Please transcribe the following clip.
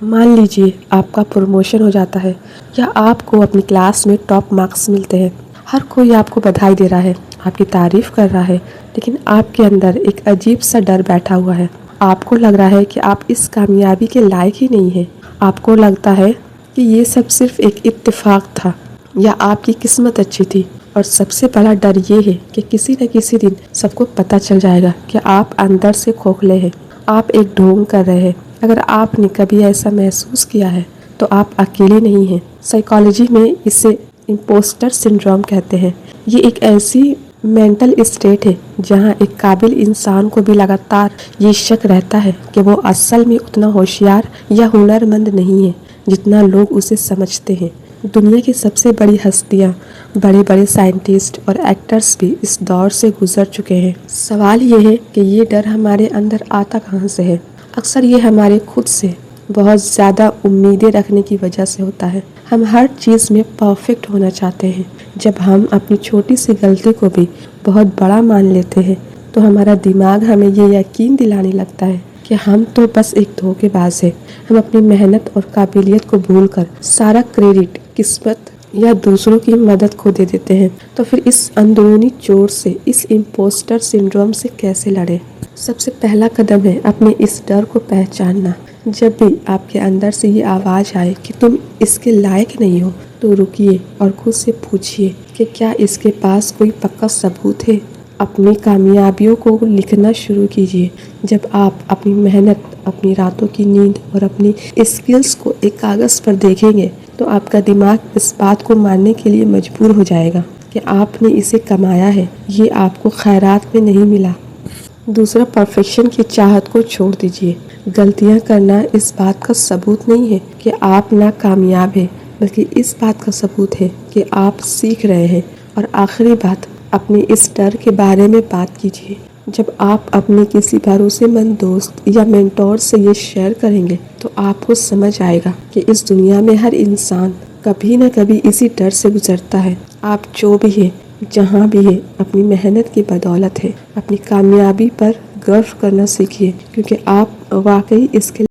मान लीजिए आपका प्रमोशन हो जाता है या आपको अपनी क्लास में टॉप मार्क्स मिलते हैं। हर कोई आपको बधाई दे रहा है, आपकी तारीफ कर रहा है, लेकिन आपके अंदर एक अजीब सा डर बैठा हुआ है। आपको लग रहा है कि आप इस कामयाबी के लायक ही नहीं हैं। आपको लगता है कि ये सब सिर्फ एक इत्तेफाक था या आपकी किस्मत अच्छी थी। और सबसे बड़ा डर ये है कि किसी न किसी दिन सबको पता चल जाएगा कि आप अंदर से खोखले हैं, आप एक ढोंग कर रहे हैं। अगर आपने कभी ऐसा महसूस किया है तो आप अकेले नहीं हैं। साइकोलॉजी में इसे इम्पोस्टर सिंड्रोम कहते हैं। ये एक ऐसी मेंटल स्टेट है जहां एक काबिल इंसान को भी लगातार ये शक रहता है कि वो असल में उतना होशियार या हुनरमंद नहीं है जितना लोग उसे समझते हैं। दुनिया की सबसे बड़ी हस्तियां, बड़े बड़े साइंटिस्ट और एक्टर्स भी इस दौर से गुजर चुके हैं। सवाल ये है कि ये डर हमारे अंदर आता कहाँ से है। अक्सर ये हमारे खुद से बहुत ज़्यादा उम्मीदें रखने की वजह से होता है। हम हर चीज़ में परफेक्ट होना चाहते हैं। जब हम अपनी छोटी सी गलती को भी बहुत बड़ा मान लेते हैं तो हमारा दिमाग हमें ये यकीन दिलाने लगता है कि हम तो बस एक धोखेबाज है। हम अपनी मेहनत और काबिलियत को भूलकर सारा क्रेडिट किस्मत या दूसरों की मदद को दे देते हैं। तो फिर इस अंदरूनी चोट से, इस इम्पोस्टर सिंड्रोम से कैसे लड़ें? सबसे पहला कदम है अपने इस डर को पहचानना। जब भी आपके अंदर से ये आवाज़ आए कि तुम इसके लायक नहीं हो, तो रुकिए और खुद से पूछिए कि क्या इसके पास कोई पक्का सबूत है। अपनी कामयाबियों को लिखना शुरू कीजिए। जब आप अपनी मेहनत, अपनी रातों की नींद और अपनी स्किल्स को एक कागज़ पर देखेंगे तो आपका दिमाग इस बात को मानने के लिए मजबूर हो जाएगा कि आपने इसे कमाया है, ये आपको खैरात में नहीं मिला। दूसरा, परफेक्शन की चाहत को छोड़ दीजिए। गलतियां करना इस बात का सबूत नहीं है कि आप नाकामयाब हैं, बल्कि इस बात का सबूत है कि आप सीख रहे हैं। और आखिरी बात, अपने इस डर के बारे में बात कीजिए। जब आप अपने किसी भरोसेमंद दोस्त या मेंटोर से ये शेयर करेंगे तो आपको समझ आएगा कि इस दुनिया में हर इंसान कभी न कभी इसी डर से गुजरता है। आप जो भी है, जहाँ भी है, अपनी मेहनत की बदौलत है। अपनी कामयाबी पर गर्व करना सीखिए, क्योंकि आप वाकई इसके